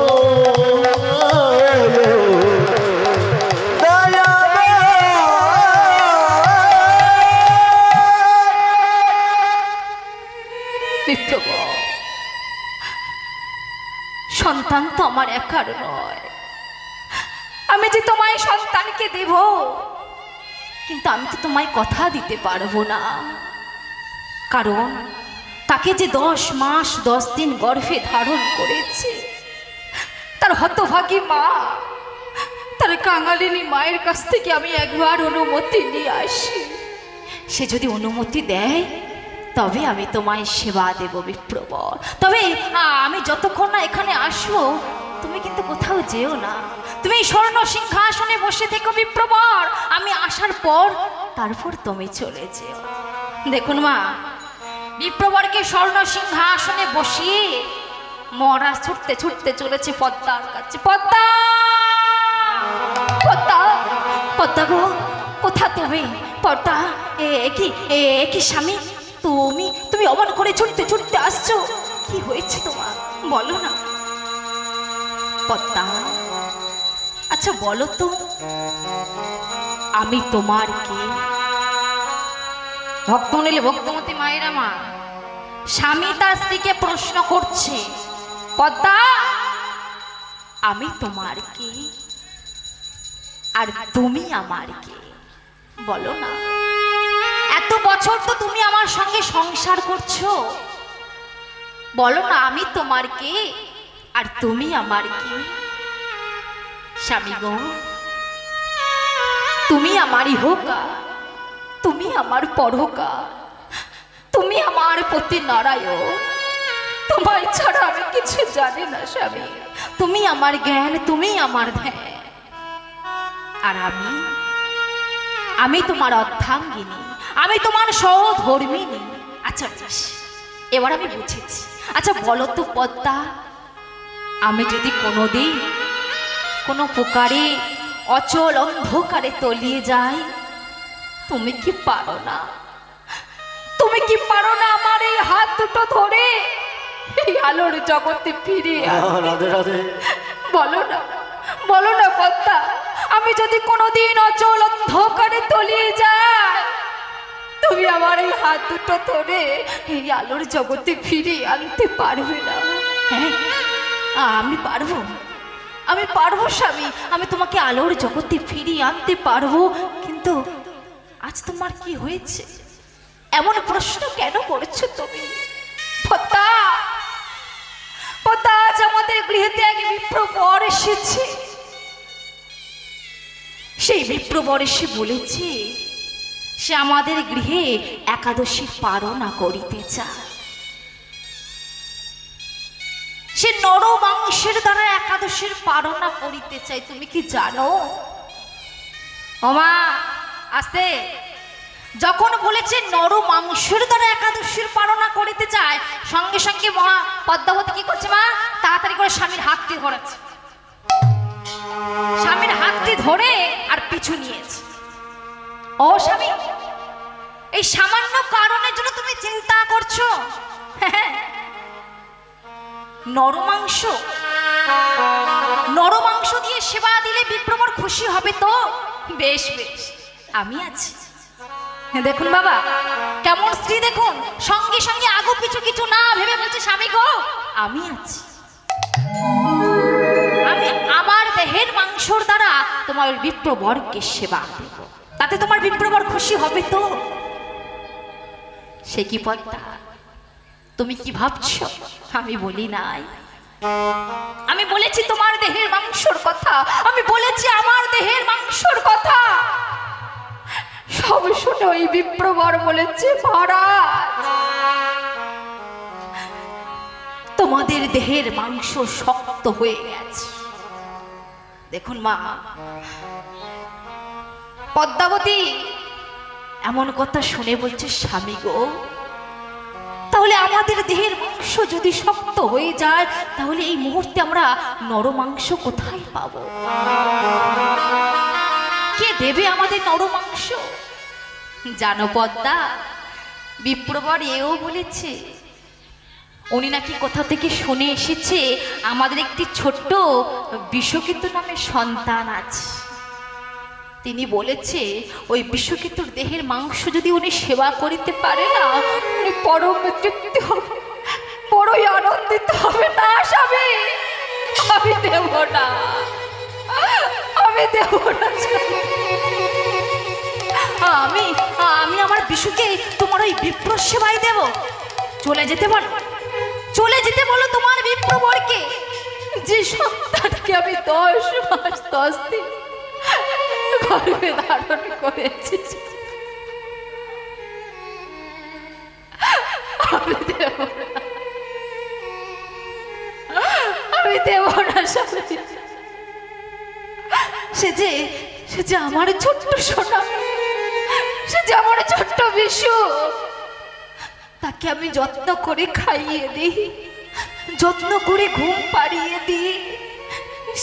বিপ্রবর, সন্তান তো আমার একার নয়। আমি যে তোমায় সন্তানকে দেব, কিন্তু আমি তো তোমায় কথা দিতে পারবো না, কারণ তাকে যে 10 মাস 10 দিন গর্ভে ধারণ করেছে, তার হতভাগী মা, তার কাঙালিনী মায়ের কাছ থেকে আমি একবার অনুমতি নিয়ে আসি। সে যদি অনুমতি দেয় তবে আমি তোমায় সেবা দেব বিপ্রবর। তবে আমি যতক্ষণ না এখানে আসবো তুমি কিন্তু কোথাও যেও না। তুমি স্বর্ণ সিংহাসনে বসে থেকো বিপ্রবর, আমি আসার পর তারপর তুমি চলে যেও। দেখুন মা, বিপ্রবরকে স্বর্ণ সিংহাসনে বসিয়ে মহারাজ ছুটতে ছুটতে চলেছে পদ্মার কাছে। পদ্মা, পদ্মা, পদ্মা গো, কোথা তুমি? পদ্মা, কি স্বামী, তুমি অমন করে ছুটতে ছুটতে আসছো, কি হয়েছে তোমার বলো না পদ্মা। আচ্ছা বলো তো, আমি তোমার কে? ভক্তমণ্ডলী, ভক্তমতী মায়েরা মা, স্বামী তার স্ত্রীকে প্রশ্ন করছে, পদ্মা আমি তোমার কে আর তুমি আমার কে? বলো না। এত বছর তো তুমি আমার সঙ্গে সংসার করছো, বলো না আমি তোমার কে আর তুমি আমার কে? স্বামী গো, তুমি আমারই হোকা, তুমি আমার পরকা, তুমি আমার পতি নারায়ণ, তোমার ছাড়া আমি কিছু জানি না স্বামী। তুমি আমার জ্ঞান, তুমি আমার ধ্যান, আর আমি তোমার অর্ধাঙ্গিনী, আমি তোমার সহধর্মিনী। আচ্ছা বেশ, এবার আমি বুঝেছি। আচ্ছা বলো তো পদ্মা, আমি যদি কোনোদিন কোনো প্রকারে অচল অন্ধকারে তলিয়ে যাই, তুমি কি পারো না? তুমি কি পারো না আমার এই হাত দুটো ধরে এই আলোর জগতে ফিরে রাধে রাধে বলো না, বলো না পদ্মা, আমি যদি কোনোদিন অচল অন্ধকারে তলিয়ে যাই, তুমি আমার এই হাত দুটো ধরে এই আলোর জগতে ফিরে আনতে পারবে না? হ্যাঁ আমি পারবো, আমি পারবো স্বামী, আমি তোমাকে আলোর জগতে ফিরিয়ে আনতে পারবো। কিন্তু আজ তোমার কি হয়েছে? এমন প্রশ্ন কেন করছো তুমি? পদ্মা, পদ্মা, আজ আমাদের গৃহেতে এক বিপ্রবর এসেছে। সেই বিপ্রবর এসে বলেছে সে আমাদের গৃহে একাদশীর পারণা করিতে চায়। সে নর মাংসের দ্বারা একাদশীর পারণা করিতে চায়। তুমি কি জানো? ওমা, আস্তে। যখন বলেছে নর মাংসের দ্বারা একাদশীর পালনা করিতে চায়, সঙ্গে সঙ্গে মহা পদ্মাবতী কি করছে মা? তাড়াতাড়ি করে স্বামীর হাতটি ধরেছে, স্বামীর হাতটি ধরে আর পিছু নিয়েছে। ও স্বামী, এই সামান্য কারণের জন্য তুমি চিন্তা করছো? নরমাংস, নরমাংস দিয়ে সেবা দিলে বিপ্রবর খুশি হবে তো? বেশ বেশ, আমি আছি। দেখুন বাবা, কেমন স্ত্রী দেখুন, সঙ্গে সঙ্গে আগু পিছু কিছু না ভেবে বলছে স্বামী গো আমি আছি, আমি আমার দেহের মাংসর দ্বারা তোমার বিপ্রবরকে সেবা দেব, তাতে তোমার বিপ্রবর খুশি হবে তো? সে কি পদ্মা, তুমি কি ভাবছো আমি বলি নাই? আমি বলেছি তোমার দেহের মাংসর কথা, আমি বলেছি আমার দেহের মাংসর কথা। সব শুনে ওই বিপ্রবর বলেছে মহারাজ তোমাদের দেহের মাংস শক্ত হয়ে গেছে। দেখুন মা, পদ্মাবতী এমন কথা শুনে বলছে স্বামী গো, তাহলে আমাদের দেহের মাংস যদি শক্ত হয়ে যায়, তাহলে এই মুহূর্তে আমরা নরমাংস কোথায় পাবো? কে দেবে আমাদের নরমাংস? জানো পদ্মা, বিপ্রবর এও বলেছে, উনি নাকি কোথা থেকে শুনে এসেছে আমাদের একটি ছোট্ট বিষকেতু নামে সন্তান আছে। তিনি বলেছে ওই বিষকেতুর দেহের মাংস যদি উনি সেবা করিতে পারে না, উনি পরম তৃপ্তি হবে, বড়ই আনন্দিত হবে। না স্বামী, আমি দেব না, আমি দেব না। আমি আমি আমার বিশুকে তোমার ওই বিপ্র সেবাই দেব। চলে যেতে বলো, চলে যেতে বলো তোমার বিপ্রবরকে, যে সন্তানকে আমি 10 মাস 10 দিন গর্ভে ধারণ করেছি, আমি দেব না, আমি দেব না স্বামী। সে যে আমার ছোট্ট সোনা, সে যে আমার ছোট্ট বিশু, তাকে আমি যত্ন করে খাইয়ে দিই, যত্ন করে ঘুম পাড়িয়ে দিই,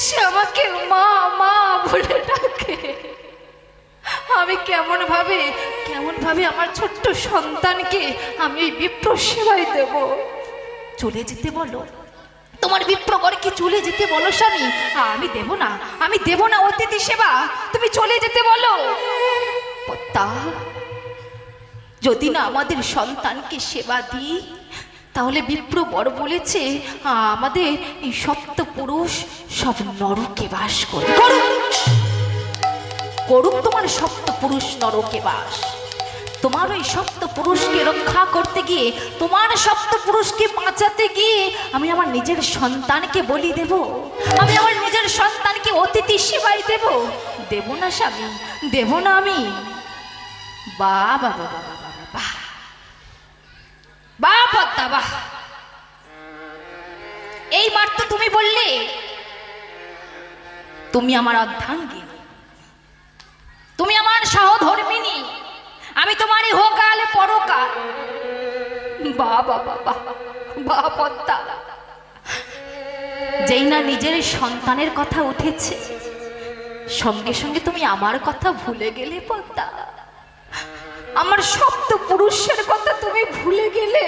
সে আমাকে মা মা বলে ডাকে। আমি কেমন ভাবে আমার ছোট্ট সন্তানকে আমি বিপ্র সেবায় দেব? চলে যেতে বলো তোমার বিপ্রবরকে, চলে যেতে বলো স্বামী। আমি দেব না, আমি দেব না অতিথি সেবা, তুমি চলে যেতে বলো। পদ্মা, যদি না আমাদের সন্তানকে সেবা দিই, তাহলে বিপ্রবর বলেছে আমাদের এই সপ্ত পুরুষ সব নরকে বাস করবে। করুক তোমার সপ্ত পুরুষ নরকে বাস। তোমার ওই সপ্ত পুরুষকে রক্ষা করতে গিয়ে, তোমার সপ্ত পুরুষকে বাঁচাতে গিয়ে আমি আমার নিজের সন্তানকে বলি দেব, আমি আমার নিজের সন্তানকে অতিথি সেবাই দেব? দেব না স্বামী, দেব না আমি। বাহ বাহ বাহ বাহ বাহ বাহ পদ্মা বাহ, এই মাত্র তুমি বললে তুমি আমার অর্ধাঙ্গিনী, তুমি আমার সহধর্মিনী, আমি তোমারই হোকাল পরকাল। বাহ বাহ বাহ বাহ পদ্মা, যেই না নিজের সন্তানের কথা উঠেছে, সঙ্গে সঙ্গে তুমি আমার কথা ভুলে গেলে পদ্মা। আমার সপ্ত পুরুষের কথা তুমি ভুলে গেলে,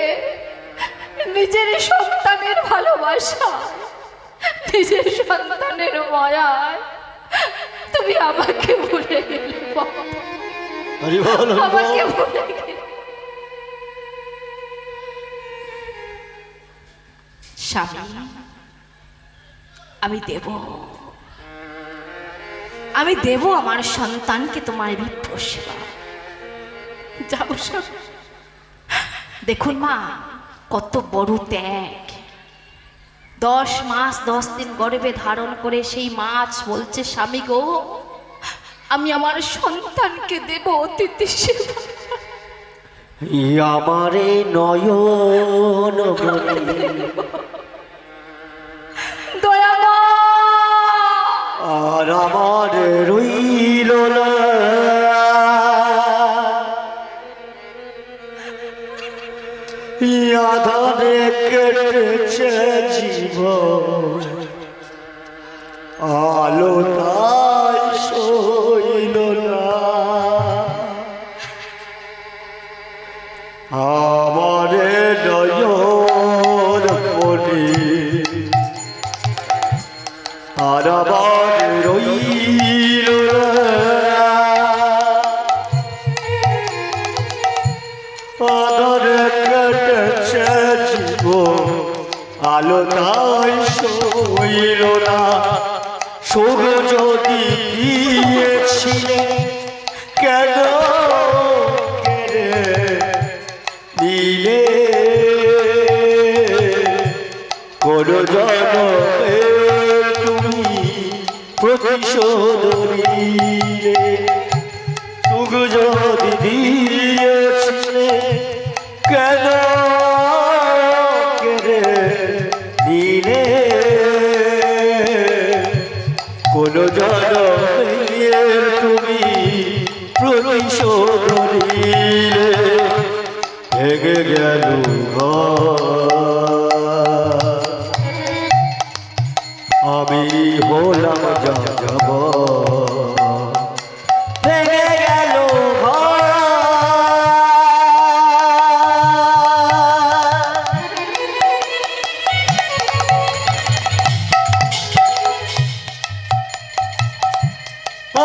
নিজের সন্তানের ভালোবাসা, নিজের সন্তানের মায়ায় তুমি আমাকে ভুলে গেলে, আমাকে ভুলে গেলে। স্বামী, আমি দেব আমার সন্তানকে তোমার বিপ্র সেবা। যাবো সব। দেখুন মা, কত বড় ত্যাগ। 10 মাস 10 দিন গর্ভে ধারণ করে সেই মাছ বলছে স্বামী গো, আমি আমার সন্তানকে দেব অতিথি সেবা। আমারে নয়ন দয়াময়, আর আমার রইল না কেটেছে জীবন আলো তাই সইল না আমারে নয়ন মনে আর আবার রইল আধারে কেটেছে জীবন আলো তাই সইল না সুখ যদি দিয়েছিলে কেন কেড়ে দিলে কোন জনমে তুমি প্রতিশোধ নিলে সুখ যদি দিয়েছিলে কেন কেড়ে দিলে কোন জনমে তুমি প্রতিশোধ নিলে ভেঙে গেল আমি হলাম যাব ভেঙে গেল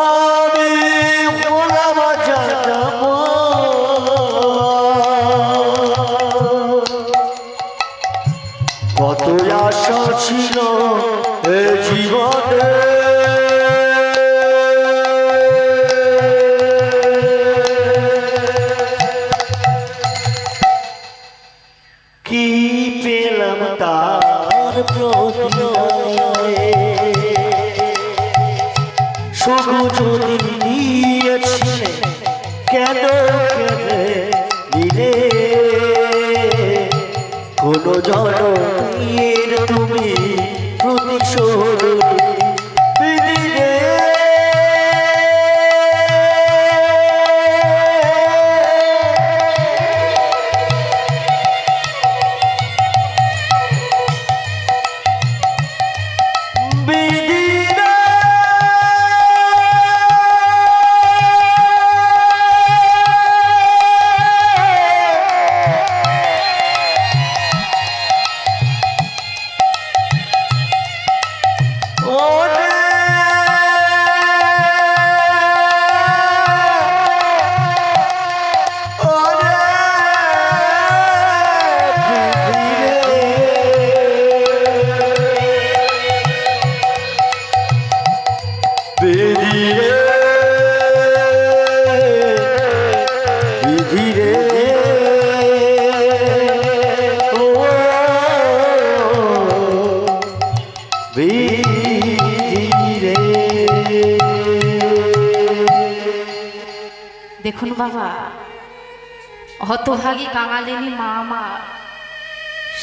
আমি হলাম যাব কত আশা ছিল এ জীবনে কি পেলাম তার প্রতিদানে সুখ যদি দিয়েছিলে কেন কেঁদে দিলে কোন জনমের তুমি প্রতিশোধ দিলে দেখুন বাবা, হতভাগী কাঙালিনী মা আমার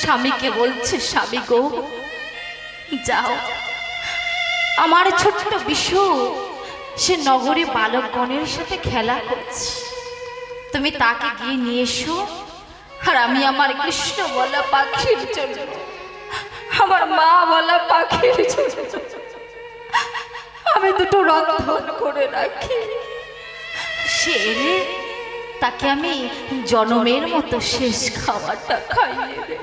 স্বামীকে বলছে, স্বামী গো যাও, আমার ছোট্ট বিশু সে নগরী বালকগণের সাথে খেলা করছে, তুমি তাকে গিয়ে নিয়ে এসো, আর আমি আমার কৃষ্ণ বলা পাখির জন্য, আমার মা বলা পাখির জন্য আমি দুটো রন্ধন করে রাখি, সে এলে তাকে আমি জনমের মতো শেষ খাবারটা খাইয়ে দেব,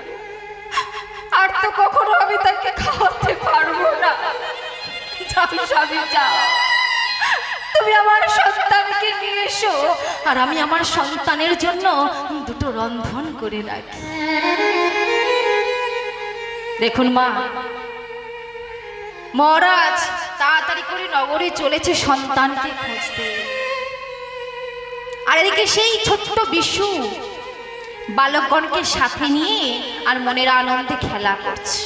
আর তো কখনো আমি তাকে খাওয়াতে পারবো না। যাও স্বামী যাও, তুমি আমার সন্তানকে নিয়ে এসো, আর আমি আমার সন্তানের জন্য দুটো রন্ধন করে রাখি। দেখুন মা, মহারাজ তাড়াতাড়ি করে নগরে চলেছে সন্তানকে খুঁজতে, আর এদিকে সেই ছোট্ট বিশু বালকগণকে সাথে নিয়ে আর মনের আনন্দে খেলা করছে।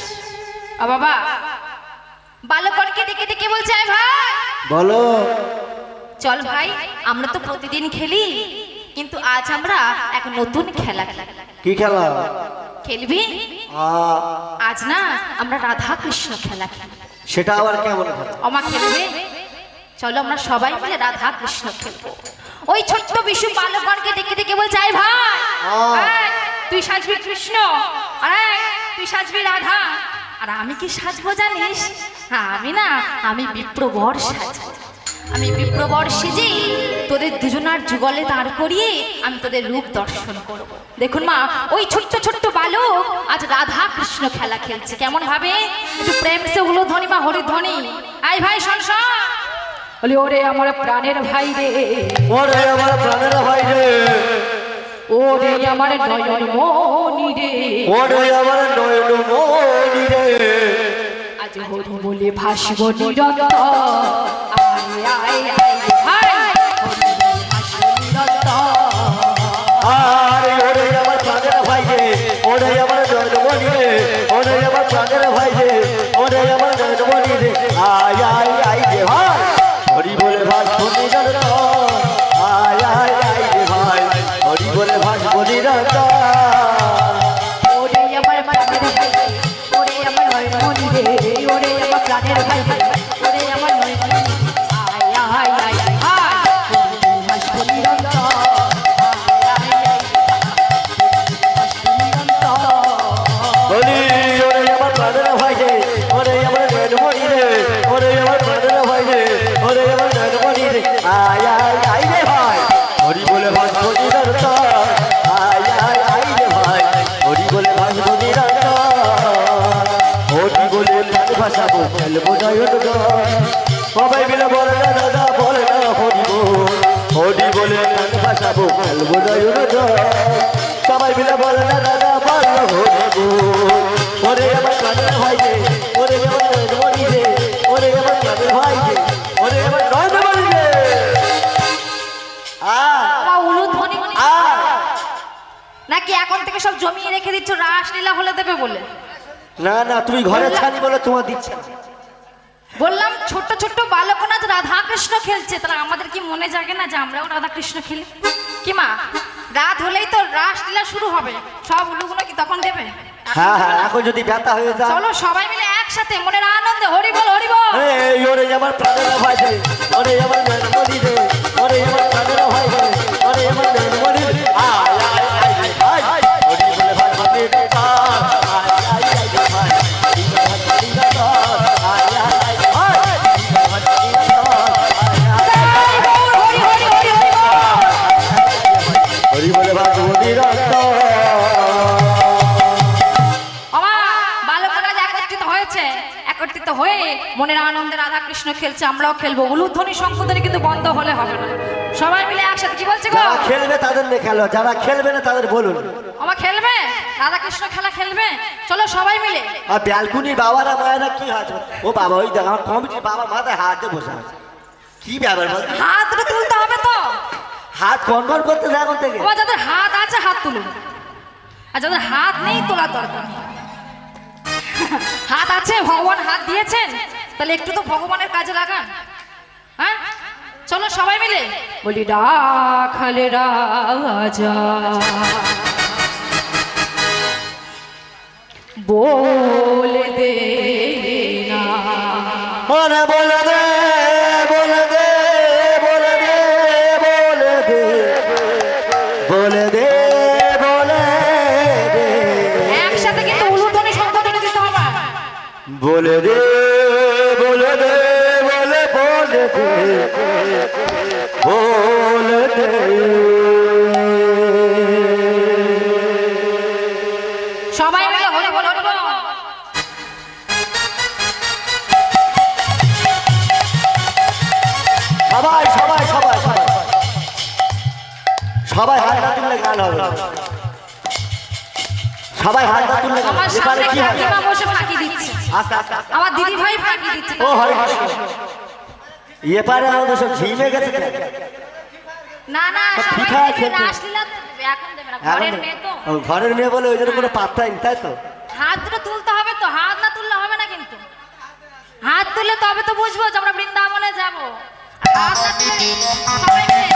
বাবা বালকগণকে ডেকে ডেকে বলছে, আয় ভাই বলো, চল ভাই, আমরা তো প্রতিদিন খেলি, কিন্তু আজ আমরা এক নতুন খেলা খেলি। কি খেলা খেলবি? আজ না আমরা রাধা কৃষ্ণ খেলা খেলি। সেটা আবার কেমন খেলা? আমা খেলবে? চলো আমরা সবাই মিলে রাধা কৃষ্ণ খেলবো। ওই ছোট্ট বিশু বালকগণকে ডেকে ডেকে বলছে, আয় ভাই তুই সাজবি কৃষ্ণ, আর তুই সাজবি রাধা, আর আমি কি সাজবো জানিস? হ্যাঁ, আমি বিপ্রবর সাজবো। আমি বিপ্রবর সেজে তোদের দুজনার যুগলে দাঁড় করিয়ে আমি তোদের রূপ দর্শন করব। দেখুন মা, ওই ছোট্ট ছোট্ট বালক আজ রাধা কৃষ্ণ খেলা খেলছে। কেমন ভাবে? একটু প্রেম সে উলুধ্বনি মা, হরিধ্বনি। আই ভাই শোন শোন, বলি ওরে আমার প্রাণের ভাই রে, ওরে আমার প্রাণের ভাই রে, ওরে আমার নয়ন মনি রে, ওরে আমার নয়ন মনি রে, আজ হরি বলে ভাসব নিরন্তর। আয় আয় আয় ভাই, হরি বলে ভাসব নিরন্তর। আরে ওরে আমার প্রাণের ভাই রে, ওরে আমার নয়ন মনি রে, ওরে আমার প্রাণের ভাই রে, ওরে আমার নয়ন মনি রে, আয় আয় আয় রে ভাই, হরি বলে ভাসব নিরন্তর। আয় আয় আয় রে ভাই, হরি বলে ভাসব নিরন্তর। ওরে আমার প্রাণের ভাই রে, ওরে আমার নয়ন মনি রে, ওরে আমার প্রাণের ভাই রে, ওরে আমার নয়ন মনি রে। আয় আয় আয় আয় ভাই, হরি বলে ভাসব নিরন্তর। আয় আয় আয় ভাসব নিরন্তর। বলি ওরে আমার প্রাণের ভাই রে, ওরে আমার নয়ন মনি রে, ওরে আমার প্রাণের ভাই রে, ওরে আমার নয়ন মনি রে, আয় আয় আয় রে ভাই, হরি বলে ভাসব নিরন্তর। আয় আয় আয় রে ভাই, হরি বলে ভাসব নিরন্তর। হরি বলে প্রাণ ভাসাবো, খেলবো নয়ন জল। সবাই মিলে বলে না দাদা, বলে না হরি বল। হরি বলে প্রাণ ভাসাবো, খেলবো নয়ন জল। সবাই মিলে বলে না দাদা, বলে না হরি বল। ওরে আমার প্রাণের ভাই রে, ওরে আমার নয়ন মনি রে, ওরে আমার প্রাণের ভাই রে, ওরে আমার নয়ন মনি রে। বাবা, উলুধ্বনি আ নাকি এখন থেকে সব জমিয়ে রেখে দিচ্ছ রাসলীলা হলে দেবে বলে? না না, তুমি ঘরে ছানি বলে তোমার দিচ্ছে না। বললাম ছোট্ট ছোট্ট বালকরা আজ রাধা কৃষ্ণ খেলছে, তাহলে আমাদের কি মনে জাগে না যে আমরাও রাধা কৃষ্ণ খেলি? কি মা, রাত হলেই তো রাসলীলা শুরু হবে, সব উলুগুলো কি তখন দেবে? হ্যাঁ হ্যাঁ, এখন যদি ব্যথা হয়ে যায়। চলো সবাই মিলে একসাথে মনের আনন্দে হরি বল হরি বল। এই ওরে আমার প্রাণের ভাই রে, ওরে আমার নয়ন মনি রে, ওরে আমার প্রাণের ভাই রে, ওরে আমার নয়ন মনি রে, আয় আয় আয় রে ভাই, হরি বলে ভাসব নিরন্তর। আয় আয় আয় রে ভাই, হরি বলে ভাসব নিরন্তর। আয় আয় আয় রে ভাই, হরি বলে ভাসব নিরন্তর। আয় আয় আয় রে ভাই, হরি হরি হরি হরি বল। হরি বলে ভাসব নিরন্তর। বাবা, বালকরা যে একত্রিত হয়েছে, একত্রিত হয়ে মনের আনন্দে রাধা কৃষ্ণ খেলছে, আমরাও খেলবো। উলুধ্বনি শঙ্খধ্বনি কিন্তু বন্ধ হলে হবে না, সবাই মিলে একসাথে। কি বলছে গো? যারা খেলবে তাদের নিয়ে খেলো, যারা খেলবে না তাদের বলুন। আমার খেলবে রাধা কৃষ্ণ খেলা খেলবে, চলো সবাই মিলে। আর ব্যালকুনির বাবারা মায়েরা কি হাত, ও বাবা ওই দেখ আমার কমিটির বাবার মাথায় হাত দিয়ে বসে আছে। কি ব্যাপার বল? হাতটা তুলতে হবে তো। হাত কনকন করতে যায় এখন থেকে। বাবা, যাদের হাত আছে হাত তুলুন, আর যাদের হাত নেই তোলার দরকার নেই। হাত আছে, ভগবান হাত দিয়েছেন, তাহলে একটু তো ভগবানের কাজে লাগান। হ্যাঁ, চলো সবাই মিলে বলি রাখালে রাজা বলে দে না। ওরে বলে দে, বলে দে, বলে দে, বলে দে, বলে দে, বলে দে, একসাথে কিন্তু উলুধ্বনি শঙ্খধ্বনি দিতে হবে। বলে দে, বলে দে, বলে বলে দে, বলে দে। সবাই মিলে হরি বল হরি বল। সবাই সবাই সবাই সবাই সবাই হাত না তুললে গান হবে না। সবাই হাত না তুললে গান হবে। আমার এবারে সামনে কি হবে? কাকিমা বসে ফাঁকি দিচ্ছে, আস্তে আস্তে আস্তে। আমার দিদি ভাই ফাঁকি দিচ্ছে। ও হরে কৃষ্ণ। এপারে আমাদের সব ঝিমে গেছে কেন? না না, সবাই পিঠা মিলে খেতে। রাসলীলা দেবে, এখন দেবে না, এখন ঘরের মেয়ে তো। ও, ঘরের মেয়ে বলে ওই জন্য কোনো পাত্তাই নেই, তাই তো? হাত দুটো তুলতে হবে তো, হাত না তুললে হবে না কিন্তু। হাত তুললে তবে তো বুঝবো যে আমরা বৃন্দাবনে যাবো। হাত না তুললে সবাই মিলে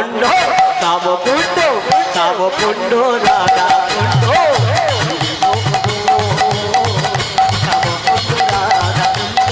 কুণ্ড কাম কুণ্ড কাম কুণ্ড রাধা কুণ্ড কাম কুণ্ড রাধা কুণ্ড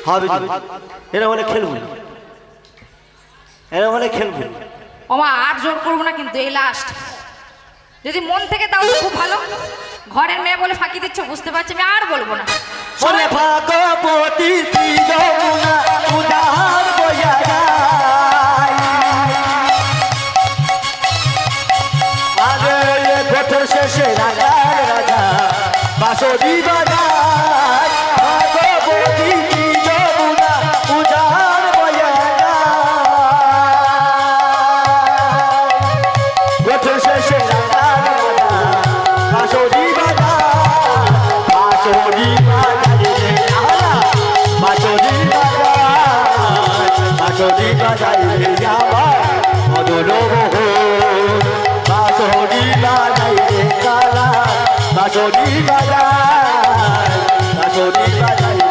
হবে এরা মানে খেলবো এরা মানে খেলবো ওমা আর জোর করবো না কিন্তু এই লাস্ট যদি মন থেকে দাও তো খুব ভালো ঘরের মেয়ে বলে ফাঁকি দিচ্ছ বুঝতে পারছি আমি আর বলবো না বলে ভাগবতী শ্রী যমুনা উদার বয়া যায় আরে বছর শেষে রাজার রাজা বাঁশরি বাজায় ভাগবতী শ্রী যমুনা উদার বয়া যায় বছর শেষে রাজার রাজা বাঁশরি বাজায় বাঁশরি বাজাই রে আমার মদন মোহন বাঁশরি বাজাই রে কালা বাঁশরি বাজাই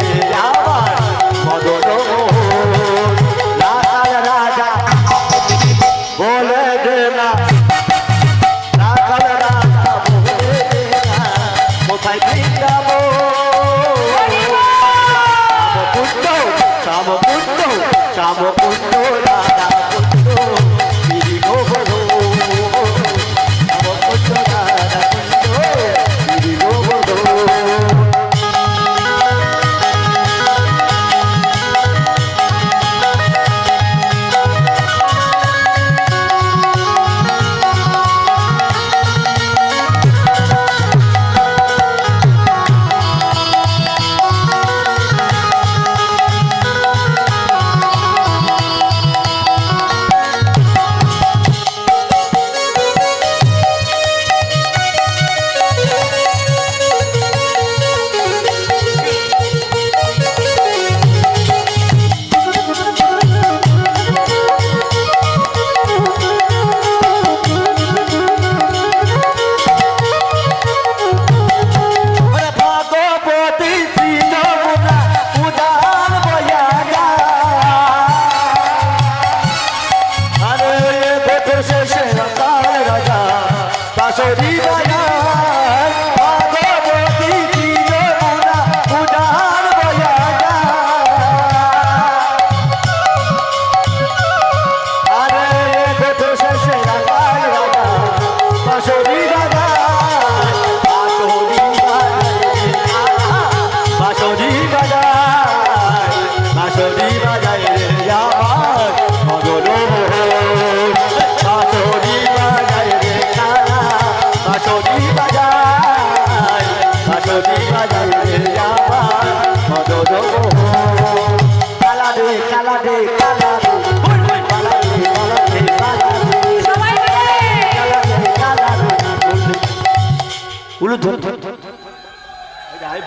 রে আমার মদন মোহন রাখাল রাজা বলে দে না রাখাল রাজা বলে দে না কোথায় যাবো শ্যাম কুণ্ড শ্যাম কুণ্ড রাধা কুণ্ড গিরি গোবর শ্যাম কুণ্ড রাধা কুণ্ড গিরি গোবর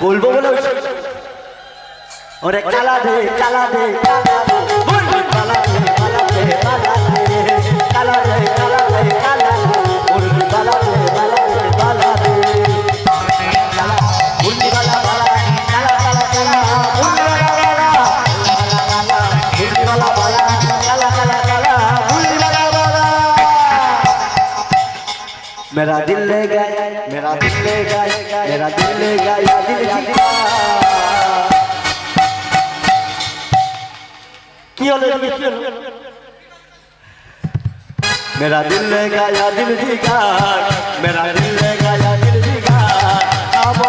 বলবো বলে ওরে কালা দে কালা দে কালা দে কালা দে কালা দে কালা দে কালা দে কালা দে কালা দে ওরে কালা দে কালা দে কালা দে কালা বুলবি কালা কালা কালা কালা কালা বুলবি কালা কালা বুলবি কালা কালা কালা কালা কালা বুলবি কালা কালা मेरा दिल ले गया मेरा दिल ले गया मेरा दिल ले गया दिल जीता की होले की होले मेरा दिल ले गया दिल जीता मेरा दिल ले गया दिल जीता अब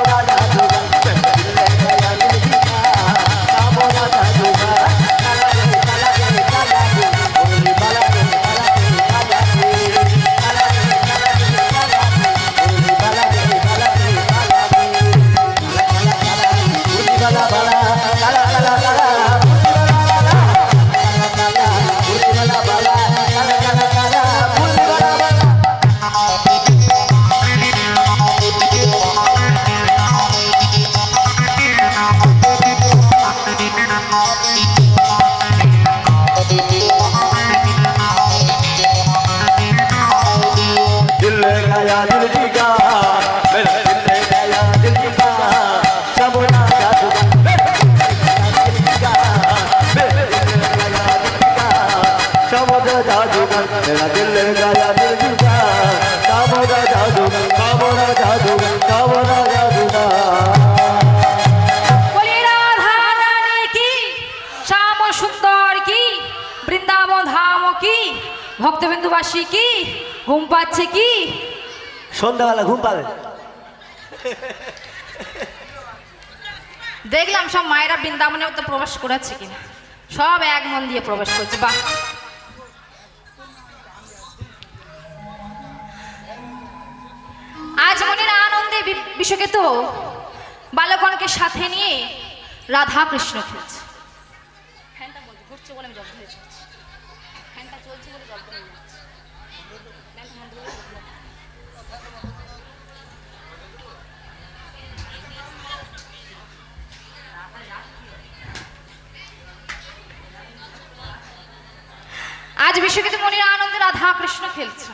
ভক্তবিন্দুবাসী কি ঘুম পাচ্ছে কি? সন্ধ্যাবেলা ঘুম পাবে। দেখলাম সব মায়েরা বৃন্দাবনে তো প্রবেশ করেছে কিনা, সব এক মন দিয়ে প্রবেশ করছে। বাহ, আজ মনের আনন্দে বিশ্বকেতু বালকগণকে সাথে নিয়ে রাধা কৃষ্ণ খেলছে। ফ্যানটা বলতে ঘুরছে বলে আমি জল ধরে যাচ্ছি, ফ্যানটা চলছে বলে জল ধরে যাচ্ছি। আজ বিশ্বকেতু মনের আনন্দে রাধা কৃষ্ণ খেলছে।